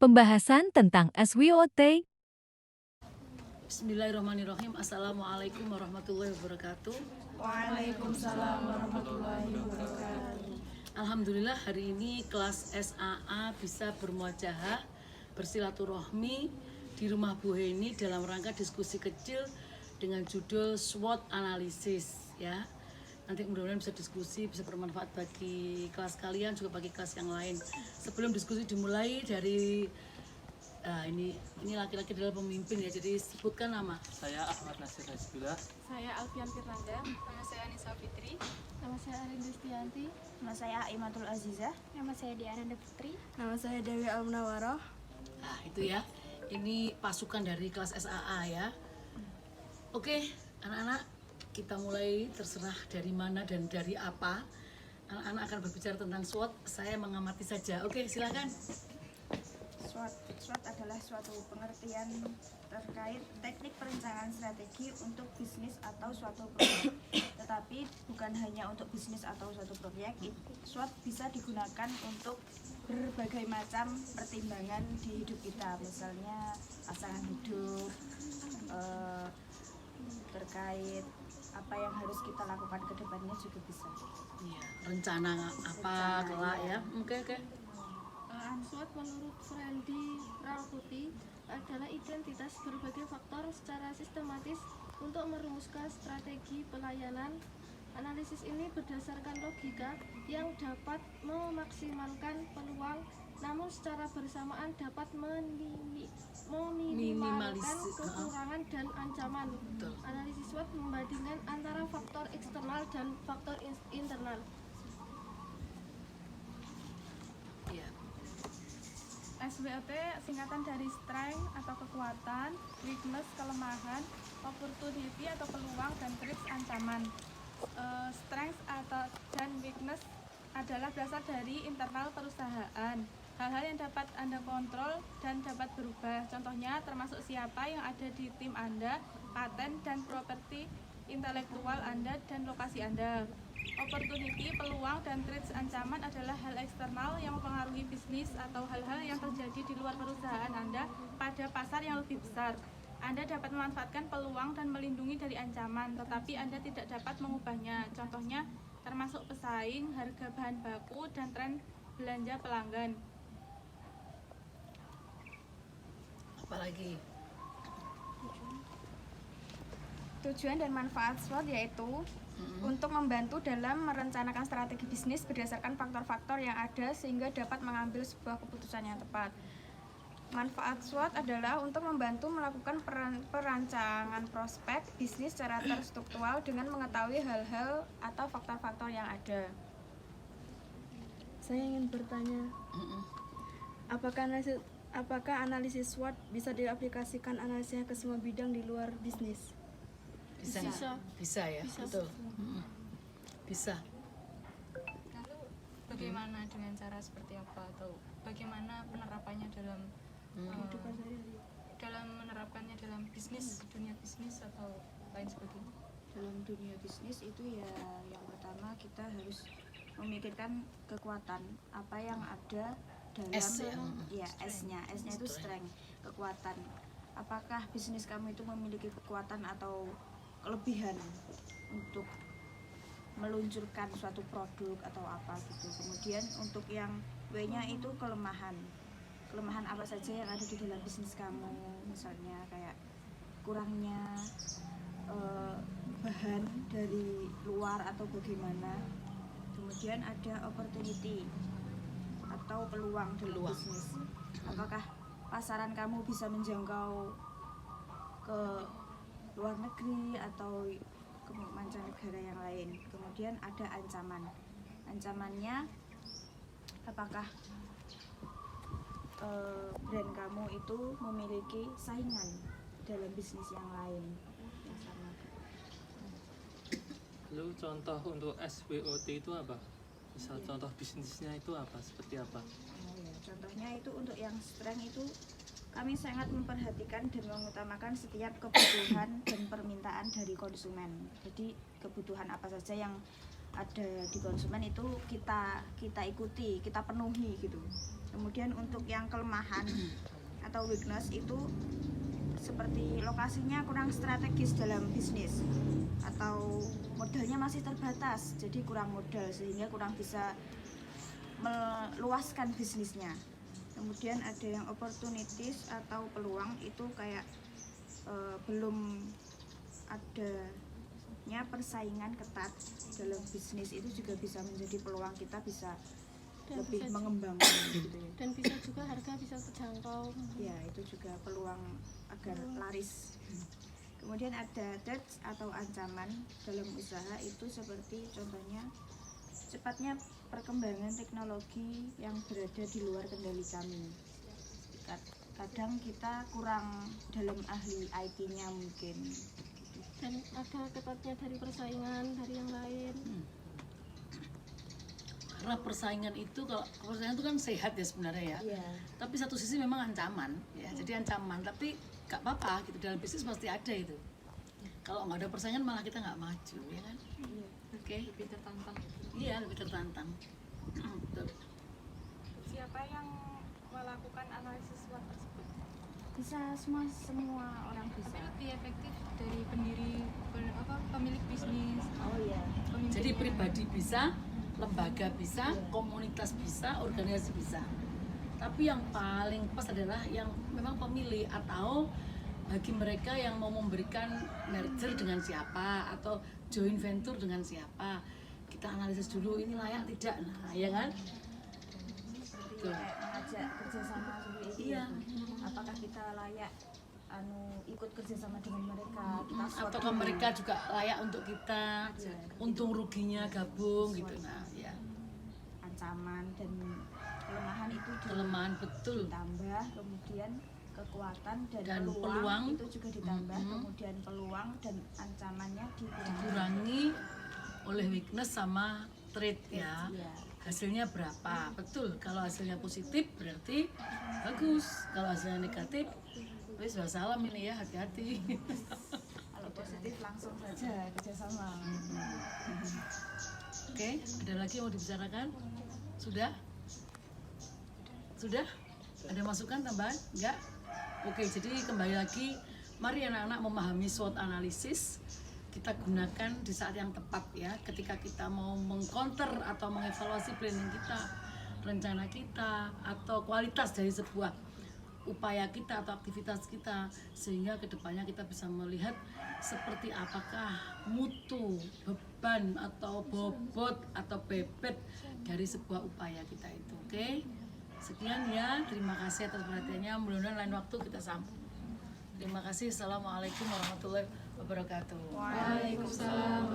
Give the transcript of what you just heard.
Pembahasan tentang SWOT. Bismillahirrahmanirrahim. Assalamualaikum warahmatullahi wabarakatuh. Waalaikumsalam warahmatullahi wabarakatuh. Alhamdulillah hari ini kelas SAA bisa bermuajahah bersilaturahmi di rumah Bu Heni dalam rangka diskusi kecil dengan judul SWOT analisis ya. Nanti mudah-mudahan bisa diskusi, bisa bermanfaat bagi kelas kalian juga bagi kelas yang lain. Sebelum diskusi dimulai dari ini laki-laki adalah pemimpin ya, jadi sebutkan nama. Saya Ahmad Nasir Hasbullah. Saya Alfian Firnanda. Nama saya Anissa Fitri. Nama saya Arin Dustianti. Nama saya Aimatul Azizah. Nama saya Diananda Putri. Nama saya Dewi Almunawaroh. Nah itu ya, ini pasukan dari kelas SAA ya. Oke anak-anak, kita mulai, terserah dari mana dan dari apa. Anak-anak akan berbicara tentang SWOT, saya mengamati saja. Oke silakan. SWOT adalah suatu pengertian terkait teknik perencanaan strategi untuk bisnis atau suatu proyek. Tetapi bukan hanya untuk bisnis atau suatu proyek, SWOT bisa digunakan untuk berbagai macam pertimbangan di hidup kita. Misalnya pasangan hidup, terkait apa yang harus kita lakukan ke depannya juga bisa. Iya, rencana apa kelak ya. Oke. SWOT menurut Randy Ralputi adalah identitas berbagai faktor secara sistematis untuk merumuskan strategi pelayanan. Analisis ini berdasarkan logika yang dapat memaksimalkan peluang, namun secara bersamaan dapat meminimalkan kekurangan dan ancaman. Betul. Analisis SWOT membandingkan antara faktor eksternal dan faktor internal. Iya. SWOT singkatan dari strength atau kekuatan, weakness kelemahan, opportunity atau peluang, dan threat ancaman. Strength dan weakness adalah berasal dari internal perusahaan. Hal-hal yang dapat Anda kontrol dan dapat berubah. Contohnya termasuk siapa yang ada di tim Anda, paten dan properti intelektual Anda, dan lokasi Anda. Opportunity, peluang, dan threats ancaman adalah hal eksternal yang mempengaruhi bisnis atau hal-hal yang terjadi di luar perusahaan Anda pada pasar yang lebih besar. Anda dapat memanfaatkan peluang dan melindungi dari ancaman, tetapi Anda tidak dapat mengubahnya. Contohnya termasuk pesaing, harga bahan baku, dan tren belanja pelanggan. Apalagi? Tujuan dan manfaat SWOT yaitu untuk membantu dalam merencanakan strategi bisnis berdasarkan faktor-faktor yang ada sehingga dapat mengambil sebuah keputusan yang tepat. Manfaat SWOT adalah untuk membantu melakukan perancangan prospek bisnis secara terstruktural dengan mengetahui hal-hal atau faktor-faktor yang ada. Saya ingin bertanya, apakah analisis SWOT bisa diaplikasikan analisisnya ke semua bidang di luar bisnis? Bisa ya, betul. Bisa. Lalu bagaimana dengan cara seperti apa atau bagaimana penerapannya dalam menerapkannya dalam bisnis, dunia bisnis atau lain sebagainya? Dalam dunia bisnis itu ya yang pertama kita harus memikirkan kekuatan apa yang ada dalam S-nya itu strength, kekuatan. Apakah bisnis kamu itu memiliki kekuatan atau kelebihan untuk meluncurkan suatu produk atau apa gitu. Kemudian untuk yang W-nya itu kelemahan apa saja yang ada di dalam bisnis kamu, misalnya kayak kurangnya bahan dari luar atau bagaimana. Kemudian ada opportunity atau peluang dalam bisnis. Apakah pasaran kamu bisa menjangkau ke luar negeri atau ke mancanegara yang lain. Kemudian ada ancaman. Ancamannya apakah brand kamu itu memiliki saingan dalam bisnis yang lain yang sama. Lalu contoh untuk SWOT itu apa? Misal contoh bisnisnya itu apa? Seperti apa? Contohnya itu untuk yang strength itu kami sangat memperhatikan dan mengutamakan setiap kebutuhan dan permintaan dari konsumen. Jadi kebutuhan apa saja yang ada di konsumen itu kita ikuti, kita penuhi gitu. Kemudian untuk yang kelemahan atau weakness itu seperti lokasinya kurang strategis dalam bisnis atau modalnya masih terbatas, jadi kurang modal sehingga kurang bisa meluaskan bisnisnya. Kemudian ada yang opportunities atau peluang, itu kayak belum adanya persaingan ketat dalam bisnis, itu juga bisa menjadi peluang kita bisa Dan lebih bisa- mengembangkan gitu ya. Dan bisa juga harga bisa terjangkau. Ya, itu juga peluang agar laris. Kemudian ada threats atau ancaman dalam usaha, itu seperti contohnya cepatnya perkembangan teknologi yang berada di luar kendali kami. Kadang kita kurang dalam ahli IT-nya mungkin. Dan ada ketatnya dari persaingan dari yang lain. Karena persaingan itu, kalau persaingan itu kan sehat ya sebenarnya ya. Iya. Tapi satu sisi memang ancaman ya, jadi ancaman, tapi gak apa-apa gitu, dalam bisnis pasti ada itu. Kalau nggak ada persaingan malah kita nggak maju ya kan. Oke. Lebih tertantang. Iya, lebih tertantang. Betul. Siapa yang melakukan analisis SWOT tersebut? Bisa semua orang bisa. Tapi lebih efektif dari pemilik bisnis. Oh iya. Pemimpinnya. Jadi pribadi bisa, lembaga bisa, komunitas bisa, organisasi bisa. Tapi yang paling pas adalah yang memang pemilih, atau bagi mereka yang mau memberikan merger dengan siapa atau joint venture dengan siapa, kita analisis dulu ini layak tidak, nah ya kan. Seperti Tuh. kayak mengajak kerjasama seperti itu. Iya. Apakah kita layak ikut kerjasama dengan mereka? Kita SWOT Atau dulu. mereka juga layak untuk kita, untung ruginya gabung gitu. Nah ya, Ancaman dan kelemahan itu kelemahan betul. ditambah, kemudian kekuatan dan, Dan peluang, peluang. itu juga ditambah, Mhm. kemudian peluang dan ancamannya dikurangi. Dikurangi oleh weakness sama trait ya. Iya. Hasilnya berapa? Betul. Kalau hasilnya positif berarti bagus. Kalau hasilnya negatif, wis wassalam ini ya, hati-hati. Kalau positif langsung saja kerjasama. Oke, ada lagi yang mau dibicarakan? Sudah? Sudah? Ada masukan tambahan? Enggak? Oke, jadi kembali lagi, mari anak-anak memahami SWOT analisis. Kita gunakan di saat yang tepat ya, ketika kita mau mengcounter atau mengevaluasi planning kita, rencana kita, atau kualitas dari sebuah upaya kita atau aktivitas kita, sehingga kedepannya kita bisa melihat seperti apakah mutu, beban, atau bobot, atau bebet dari sebuah upaya kita itu. Oke, sekian ya, terima kasih atas perhatiannya, mudah-mudahan lain waktu kita sambung. Terima kasih. Assalamualaikum warahmatullahi wabarakatuh. Waalaikumsalam.